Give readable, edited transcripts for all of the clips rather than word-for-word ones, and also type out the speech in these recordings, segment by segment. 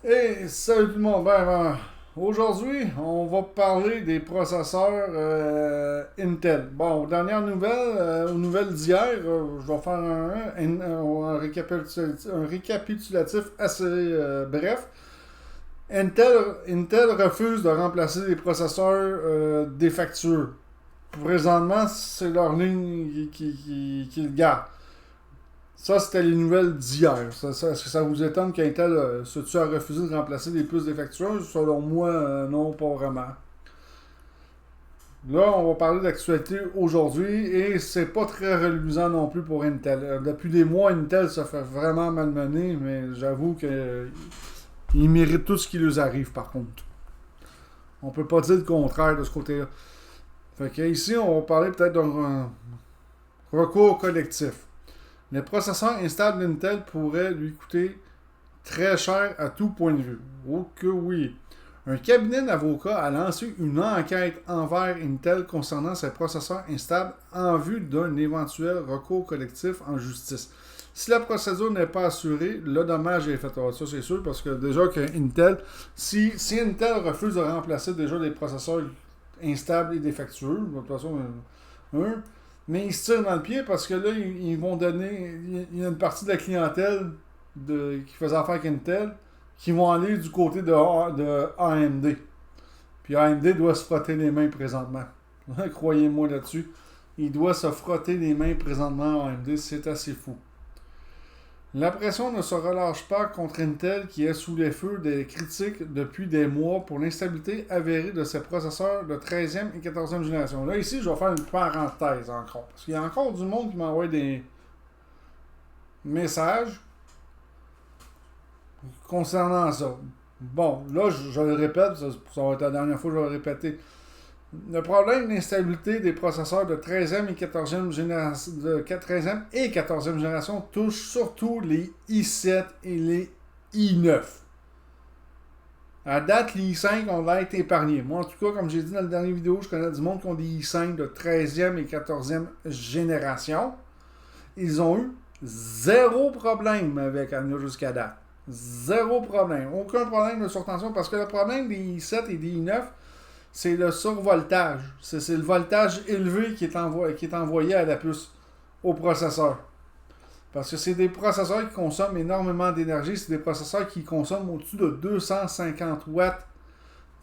Hey, salut tout le monde. Aujourd'hui, on va parler des processeurs Intel. Bon, aux dernières nouvelles, aux nouvelles d'hier, je vais faire un récapitulatif assez bref. Intel refuse de remplacer les processeurs défectueux. Présentement, c'est leur ligne qui le garde. Ça, c'était les nouvelles d'hier. Est-ce que ça vous étonne qu'Intel se a refusé de remplacer les puces défectueuses? Selon moi, non, pas vraiment. Là, on va parler d'actualité aujourd'hui et c'est pas très reluisant non plus pour Intel. Depuis des mois, Intel se fait vraiment malmener, mais j'avoue qu'ils méritent tout ce qui leur arrive par contre. On peut pas dire le contraire de ce côté-là. Fait que ici, on va parler peut-être d'un recours collectif. Les processeurs instables d'Intel pourraient lui coûter très cher à tout point de vue. Oh que oui. Un cabinet d'avocats a lancé une enquête envers Intel concernant ses processeurs instables en vue d'un éventuel recours collectif en justice. Si la procédure n'est pas assurée, le dommage est fait. Alors, ça, c'est sûr, parce que déjà que Intel, si Intel refuse de remplacer déjà des processeurs instables et défectueux, de toute façon, mais ils se tirent dans le pied parce que là, ils vont donner. Il y a une partie de la clientèle qui faisait affaire avec Intel qui vont aller du côté de AMD. Puis AMD doit se frotter les mains présentement. Croyez-moi là-dessus. Il doit se frotter les mains présentement à AMD. C'est assez fou. La pression ne se relâche pas contre Intel qui est sous les feux des critiques depuis des mois pour l'instabilité avérée de ses processeurs de 13e et 14e génération. Là, ici, je vais faire une parenthèse encore. Parce qu'il y a encore du monde qui m'envoie des messages concernant ça. Bon, là, je le répète, ça va être la dernière fois que je vais le répéter. Le problème d'instabilité des processeurs de 13e et 14e génération, de 13e et 14e génération touche surtout les i7 et les i9. À date, les i5 ont été épargnés. Moi, en tout cas, comme j'ai dit dans la dernière vidéo, je connais du monde qui ont des i5 de 13e et 14e génération. Ils ont eu zéro problème avec Anya jusqu'à date. Zéro problème. Aucun problème de surtension parce que le problème des i7 et des i9, c'est le survoltage. C'est le voltage élevé qui est envoyé à la puce, au processeur. Parce que c'est des processeurs qui consomment énormément d'énergie. C'est des processeurs qui consomment au-dessus de 250 watts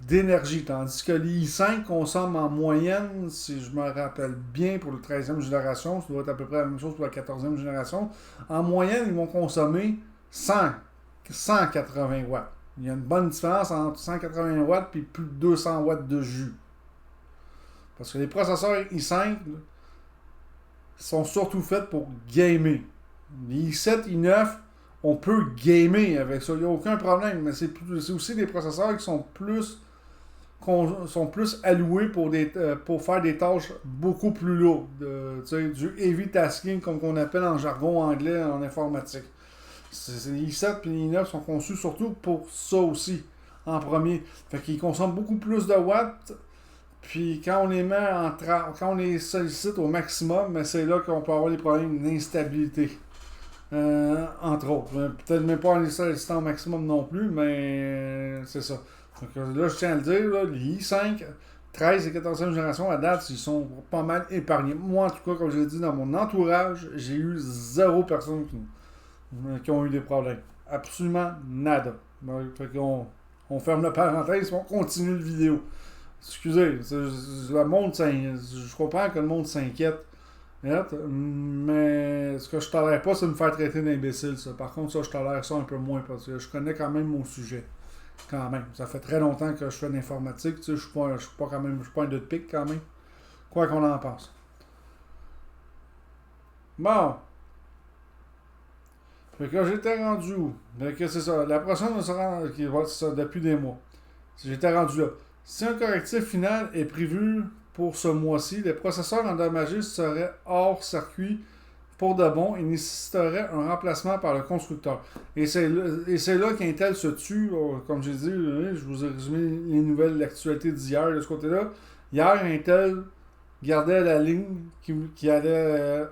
d'énergie. Tandis que les i5 consomment en moyenne, si je me rappelle bien, pour la 13e génération, ça doit être à peu près la même chose pour la 14e génération, en moyenne, ils vont consommer 180 watts. Il y a une bonne différence entre 180 watts et plus de 200 watts de jus. Parce que les processeurs i5 sont surtout faits pour gamer. Les i7, i9, on peut gamer avec ça. Il n'y a aucun problème. Mais c'est aussi des processeurs qui sont plus alloués pour faire des tâches beaucoup plus lourdes. Du heavy tasking, comme on appelle en jargon anglais en informatique. Les i7 et les i9 sont conçus surtout pour ça aussi, en premier. Fait qu'ils consomment beaucoup plus de watts. Puis quand on les quand on les sollicite au maximum, mais c'est là qu'on peut avoir des problèmes d'instabilité. Entre autres. Peut-être même pas en les sollicitant au maximum non plus, mais c'est ça. Donc là, je tiens à le dire, là, les i5, 13 et 14e génération, à date, ils sont pas mal épargnés. Moi, en tout cas, comme je l'ai dit, dans mon entourage, j'ai eu zéro personne qui ont eu des problèmes. Absolument nada. Fait qu'on on ferme la parenthèse, on continue le vidéo. Excusez, le monde, je comprends que le monde s'inquiète, mais ce que je tolère pas, c'est me faire traiter d'imbécile. Ça. Par contre, ça, je tolère ça un peu moins parce que je connais quand même mon sujet. Quand même. Ça fait très longtemps que je fais de l'informatique. Je suis pas quand même, je suis pas un deux de pique quand même. Quoi qu'on en pense. Bon. Fait que j'étais rendu où? Fait que c'est ça. La prochaine sera c'est ça, depuis des mois. J'étais rendu là. Si un correctif final est prévu pour ce mois-ci, les processeurs endommagés seraient hors circuit pour de bon et nécessiteraient un remplacement par le constructeur. Et c'est là qu'Intel se tue. Comme j'ai dit, je vous ai résumé les nouvelles, l'actualité d'hier de ce côté-là. Hier, Intel gardait la ligne qui allait.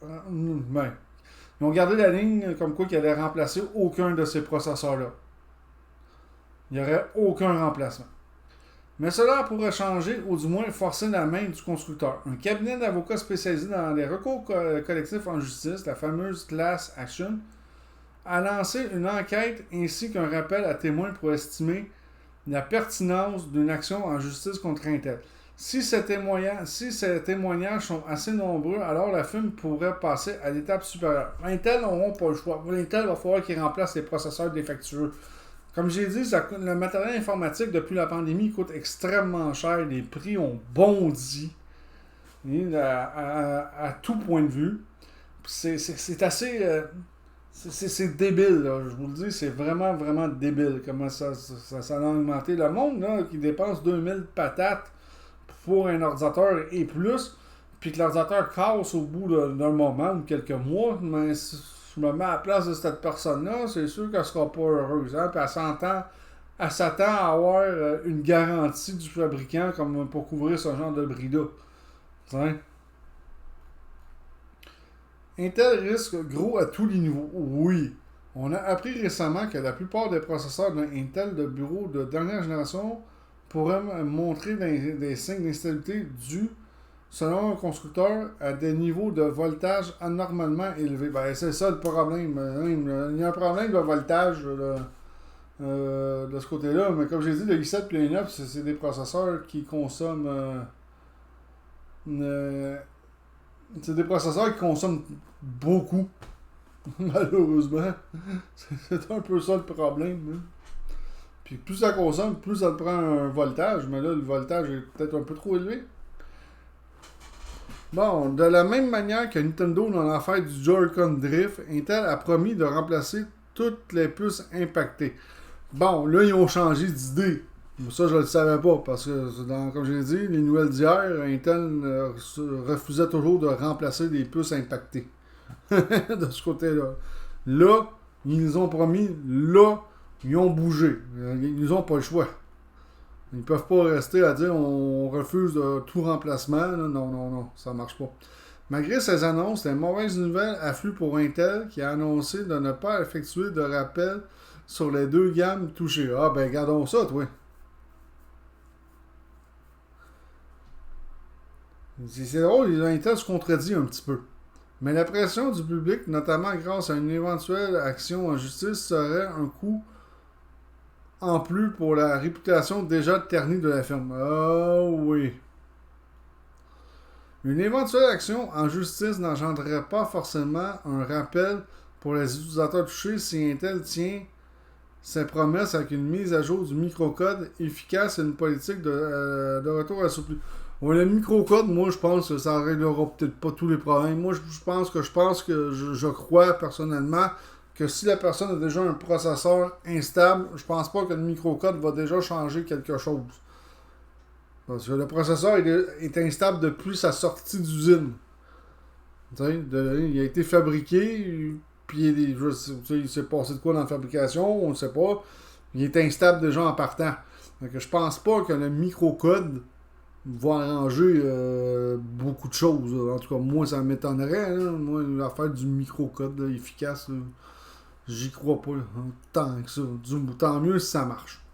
Ben, ils ont gardé la ligne comme quoi qu'ils allaient remplacer aucun de ces processeurs-là. Il n'y aurait aucun remplacement. Mais cela pourrait changer, ou du moins forcer la main du constructeur. Un cabinet d'avocats spécialisé dans les recours collectifs en justice, la fameuse class action, a lancé une enquête ainsi qu'un rappel à témoins pour estimer la pertinence d'une action en justice contre Intel. Si ces témoignages sont assez nombreux, alors la firme pourrait passer à l'étape supérieure. Intel n'auront pas le choix. Intel va falloir qu'ils remplacent les processeurs défectueux. Comme j'ai dit, le matériel informatique depuis la pandémie coûte extrêmement cher. Les prix ont bondi à tout point de vue. C'est assez... c'est débile, là. Je vous le dis, c'est vraiment, vraiment débile comment ça a augmenté. Le monde là, qui dépense 2000 patates pour un ordinateur et plus, puis que l'ordinateur casse au bout d'un moment ou quelques mois, mais si je me mets à la place de cette personne-là, c'est sûr qu'elle ne sera pas heureuse. Hein? Puis elle s'attend à avoir une garantie du fabricant comme pour couvrir ce genre de bris-là. Hein? Intel risque gros à tous les niveaux. Oui. On a appris récemment que la plupart des processeurs d'un Intel de bureau de dernière génération pourraient montrer des signes d'instabilité dus, selon un constructeur, à des niveaux de voltage anormalement élevés. Ben, c'est ça le problème. Il y a un problème de voltage de ce côté-là, mais comme j'ai dit, le i7 et le i9, c'est des processeurs qui consomment... c'est des processeurs qui consomment beaucoup, malheureusement. C'est un peu ça le problème. Hein. Puis plus ça consomme, plus ça prend un voltage, mais là, le voltage est peut-être un peu trop élevé. Bon, de la même manière que Nintendo dans l'affaire du Joy-Con Drift, Intel a promis de remplacer toutes les puces impactées. Bon, là, ils ont changé d'idée. Ça, je ne le savais pas, parce que, comme je l'ai dit, les nouvelles d'hier, Intel refusait toujours de remplacer les puces impactées. De ce côté-là. Là, ils nous ont promis, là, ils ont bougé. Ils n'ont pas le choix. Ils ne peuvent pas rester à dire on refuse tout remplacement. Là. Non, ça ne marche pas. Malgré ces annonces, les mauvaises nouvelles affluent pour Intel qui a annoncé de ne pas effectuer de rappel sur les deux gammes touchées. Ah, ben, gardons ça, toi. C'est drôle, Intel se contredit un petit peu. Mais la pression du public, notamment grâce à une éventuelle action en justice, serait un coup en plus pour la réputation déjà ternie de la firme. Ah oui. Une éventuelle action en justice n'engendrerait pas forcément un rappel pour les utilisateurs touchés si Intel tient ses promesses avec une mise à jour du microcode efficace et une politique de retour assoupli. Ouais, le microcode, moi, je pense que ça ne réglera peut-être pas tous les problèmes. Moi, je crois personnellement que si la personne a déjà un processeur instable, je pense pas que le microcode va déjà changer quelque chose. Parce que le processeur est instable depuis sa sortie d'usine. Il a été fabriqué, puis il s'est passé de quoi dans la fabrication, on ne sait pas. Il est instable déjà en partant. Donc, je pense pas que le microcode va arranger beaucoup de choses. En tout cas, moi, ça m'étonnerait. Là. Moi, l'affaire du microcode là, efficace, là, j'y crois pas. Là, tant que ça. Tant mieux si ça marche.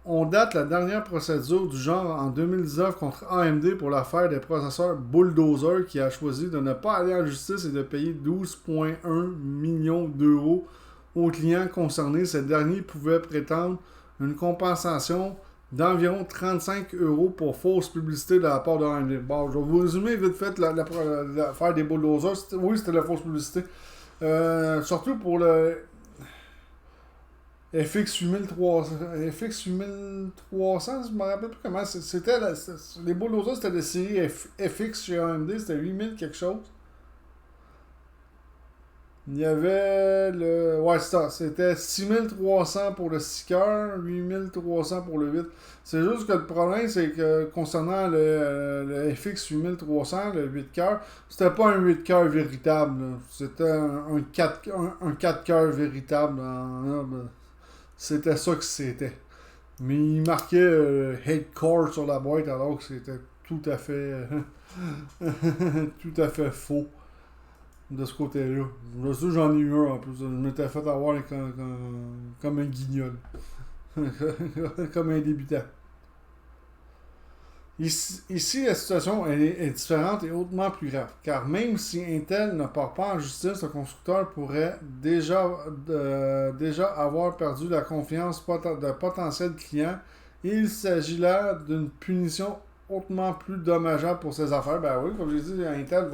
On date la dernière procédure du genre en 2019 contre AMD pour l'affaire des processeurs Bulldozer qui a choisi de ne pas aller en justice et de payer 12,1 millions d'euros aux clients concernés. Ces derniers pouvaient prétendre une compensation d'environ 35 euros pour fausse publicité de la part de AMD. Bon, je vais vous résumer vite fait l'affaire des Bulldozers. Oui, c'était la fausse publicité. Surtout pour le FX 8300, je me rappelle plus comment. Les Bulldozers, c'était de série FX chez AMD, c'était 8000 quelque chose. Il y avait le... Ouais, c'était 6300 pour le 6 cœurs, 8300 pour le 8. C'est juste que le problème, c'est que concernant le FX 8300, le 8 cœurs, c'était pas un 8 cœurs véritable. Là. C'était un 4 cœurs véritable. C'était ça que c'était. Mais il marquait Head Core sur la boîte alors que c'était tout à fait tout à fait faux. de ce côté-là. J'en ai eu un en plus. Je m'étais fait avoir comme un guignol. Comme un débutant. Ici, la situation est différente et hautement plus grave, car même si Intel ne part pas en justice, le constructeur pourrait déjà avoir perdu la confiance de potentiels clients et il s'agit là d'une punition hautement plus dommageable pour ses affaires. Ben oui, comme j'ai dit, Intel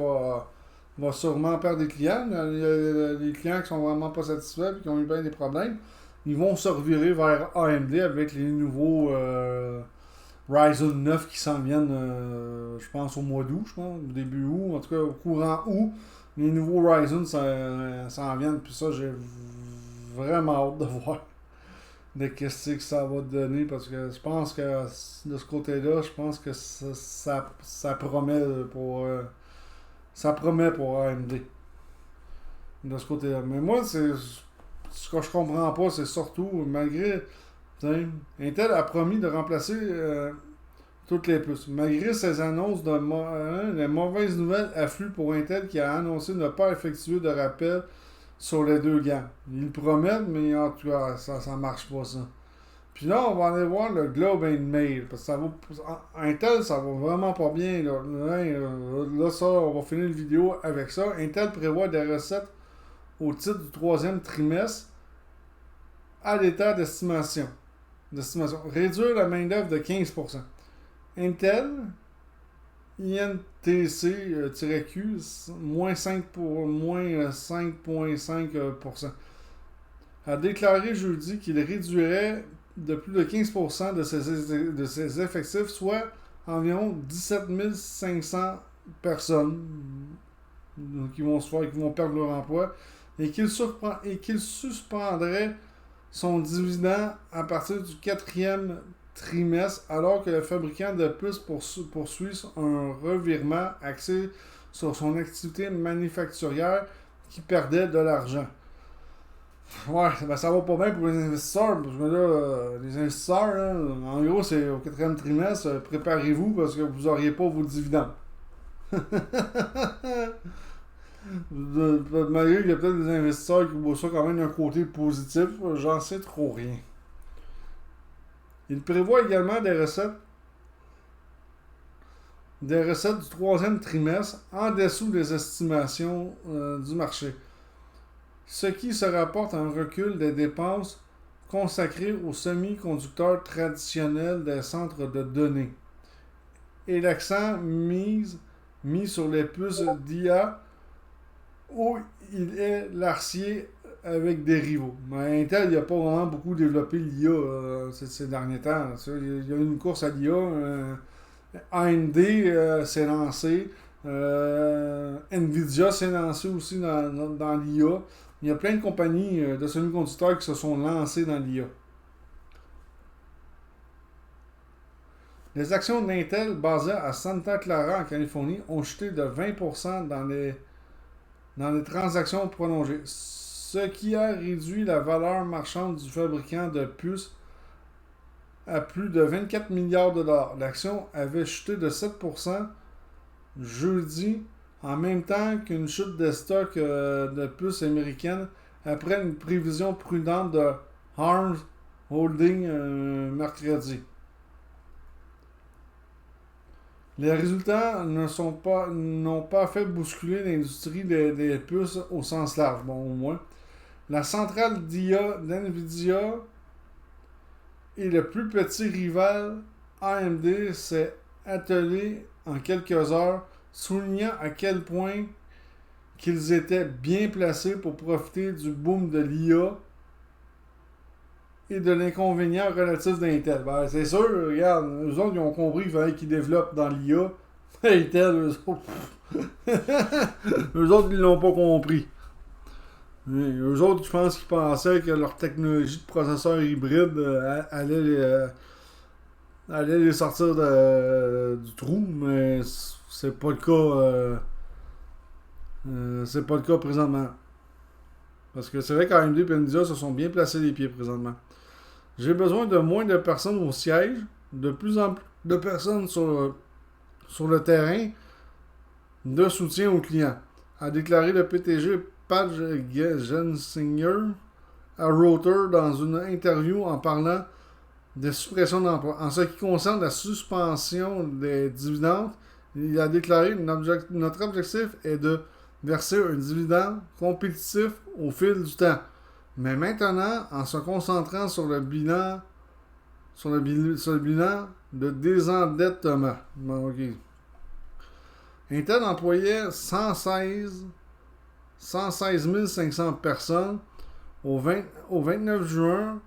va sûrement perdre des clients. Il y a des clients qui sont vraiment pas satisfaits et qui ont eu bien des problèmes. Ils vont se revirer vers AMD avec les nouveaux Ryzen 9 qui s'en viennent, je pense, au mois d'août, je pense, au début août, en tout cas au courant août. Les nouveaux Ryzen s'en viennent, puis ça, j'ai vraiment hâte de voir de qu'est-ce que ça va donner, parce que je pense que de ce côté-là, je pense que ça promet pour AMD. De ce côté-là. Mais moi, ce que je comprends pas, c'est surtout, malgré. Intel a promis de remplacer toutes les puces. Malgré ces annonces, les mauvaises nouvelles affluent pour Intel qui a annoncé ne pas effectuer de rappel sur les deux gammes. Ils le promettent, mais en tout cas, ça marche pas ça. Puis là, on va aller voir le Globe and Mail. Parce que Intel, ça va vraiment pas bien. Là, ça, on va finir la vidéo avec ça. Intel prévoit des recettes au titre du troisième trimestre à l'état d'estimation. Réduire la main-d'œuvre de 15%. Intel, INTC-Q, moins 5,5%, a déclaré jeudi qu'il réduirait de plus de 15% de ses effectifs, soit environ 17 500 personnes qui vont perdre leur emploi, et qu'il suspendrait son dividende à partir du quatrième trimestre, alors que le fabricant de puces poursuit un revirement axé sur son activité manufacturière qui perdait de l'argent. Ouais, ben ça va pas bien pour les investisseurs, parce que là, les investisseurs, là, en gros, c'est au quatrième trimestre, préparez-vous parce que vous n'auriez pas vos dividendes. Malgré qu'il y a peut-être des investisseurs qui voient ça quand même d'un côté positif, j'en sais trop rien. Il prévoit également des recettes du troisième trimestre en dessous des estimations du marché, ce qui se rapporte à un recul des dépenses consacrées aux semi-conducteurs traditionnels des centres de données et l'accent mis sur les puces d'IA où il est l'arcier avec des rivaux. Mais Intel, il n'a pas vraiment beaucoup développé l'IA ces derniers temps. Il y a une course à l'IA. AMD s'est lancé. Nvidia s'est lancé aussi dans l'IA. Il y a plein de compagnies de semi-conducteurs qui se sont lancées dans l'IA. Les actions d'Intel basées à Santa Clara en Californie ont chuté de 20% dans les transactions prolongées, ce qui a réduit la valeur marchande du fabricant de puces à plus de 24 milliards de dollars. L'action avait chuté de 7% jeudi, en même temps qu'une chute des stocks de puces américaines après une prévision prudente de ARM Holding mercredi. Les résultats n'ont pas fait bousculer l'industrie des puces au sens large. Bon, au moins. La centrale d'IA d'NVIDIA et le plus petit rival AMD s'est attelé en quelques heures, soulignant à quel point qu'ils étaient bien placés pour profiter du boom de l'IA et de l'inconvénient relatif d'Intel. Ben, c'est sûr, regarde, eux autres, ils ont compris qu'il fallait qu'ils développent dans l'IA. Intel, eux autres, eux autres, ils l'ont pas compris. Eux autres, je pense qu'ils pensaient que leur technologie de processeur hybride allait les sortir du trou, mais c'est pas le cas. C'est pas le cas présentement. Parce que c'est vrai qu'AMD et Nvidia se sont bien placés les pieds présentement. J'ai besoin de moins de personnes au siège, de plus en plus de personnes sur le terrain de soutien aux clients. a déclaré le PDG Pat Gelsinger à Reuters dans une interview en parlant de suppression d'emplois. En ce qui concerne la suspension des dividendes, il a déclaré notre objectif est de verser un dividende compétitif au fil du temps. Mais maintenant, en se concentrant sur le bilan de désendettement. Bon, okay. Intel employait 116 500 personnes au 29 juin.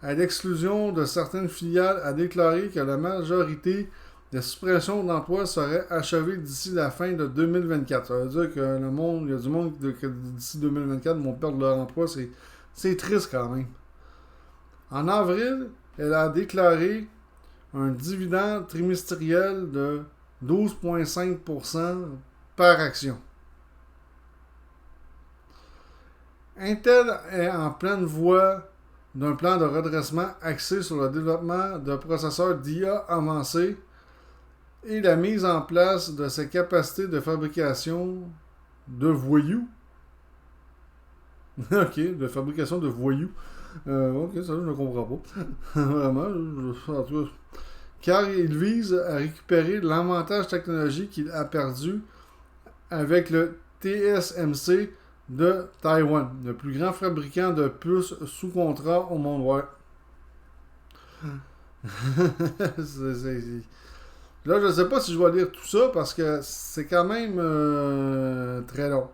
À l'exclusion de certaines filiales, a déclaré que la majorité des suppressions d'emplois seraient achevées d'ici la fin de 2024. Ça veut dire que il y a du monde que d'ici 2024 vont perdre leur emploi. C'est triste quand même. En avril, elle a déclaré un dividende trimestriel de 12,5% par action. Intel est en pleine voie d'un plan de redressement axé sur le développement de processeurs d'IA avancés et la mise en place de ses capacités de fabrication de voyous. Ok, de fabrication de voyous. Ok, ça je ne comprends pas. Vraiment, en tout cas. Car il vise à récupérer l'avantage technologique qu'il a perdu avec le TSMC de Taïwan, le plus grand fabricant de puces sous contrat au monde. Ouais. Là, je ne sais pas si je vais lire tout ça parce que c'est quand même très long.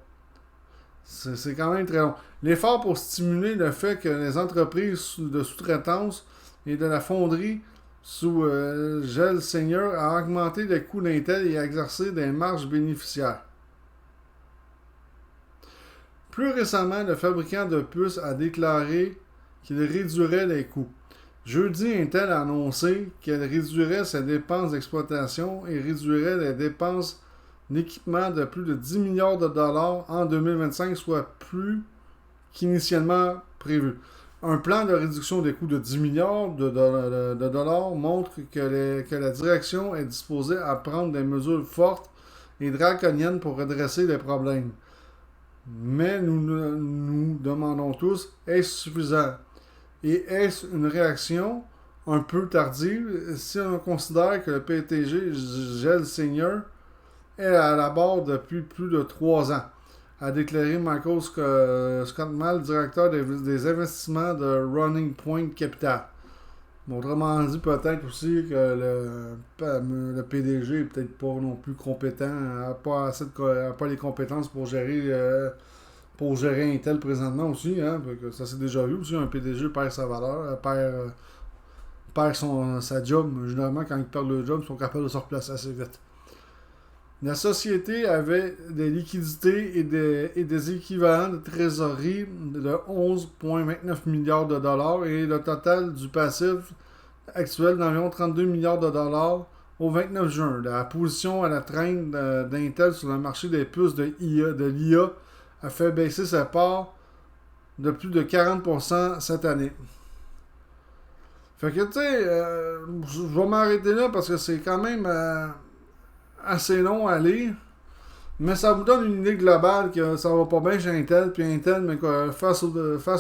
C'est quand même très long. L'effort pour stimuler le fait que les entreprises de sous-traitance et de la fonderie sous Gelsinger a augmenté les coûts d'Intel et a exercé des marges bénéficiaires. Plus récemment, le fabricant de puces a déclaré qu'il réduirait les coûts. Jeudi, Intel a annoncé qu'elle réduirait ses dépenses d'exploitation et réduirait les dépenses d'équipement de plus de 10 milliards de dollars en 2025, soit plus qu'initialement prévu. Un plan de réduction des coûts de 10 milliards de dollars montre que la direction est disposée à prendre des mesures fortes et draconiennes pour redresser les problèmes. Mais nous demandons tous, est-ce suffisant? Et est-ce une réaction un peu tardive si on considère que le PDG Gelsinger est à la barre depuis plus de 3 ans, a déclaré Michael Scott Mal, directeur des investissements de Running Point Capital. Autrement dit, peut-être aussi que le PDG n'est peut-être pas non plus compétent, n'a pas les compétences pour gérer Intel présentement aussi. Hein, ça s'est déjà vu aussi, un PDG perd sa valeur, perd sa job. Généralement, quand ils perdent le job, ils sont capables de se replacer assez vite. La société avait des liquidités et des équivalents de trésorerie de 11,29 milliards de dollars et le total du passif actuel d'environ 32 milliards de dollars au 29 juin. La position à la traîne d'Intel sur le marché des puces de l'IA a fait baisser sa part de plus de 40% cette année. Fait que, tu sais, je vais m'arrêter là parce que c'est quand même assez long à lire. Mais ça vous donne une idée globale que ça va pas bien chez Intel. Puis Intel, mais face au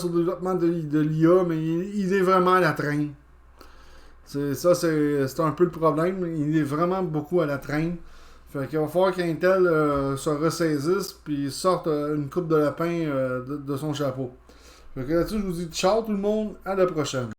développement de l'IA, mais il est vraiment à la traîne. C'est un peu le problème. Il est vraiment beaucoup à la traîne. Fait qu'il va falloir qu'Intel se ressaisisse puis sorte une coupe de lapin de son chapeau. Fait que là-dessus, je vous dis ciao tout le monde, à la prochaine.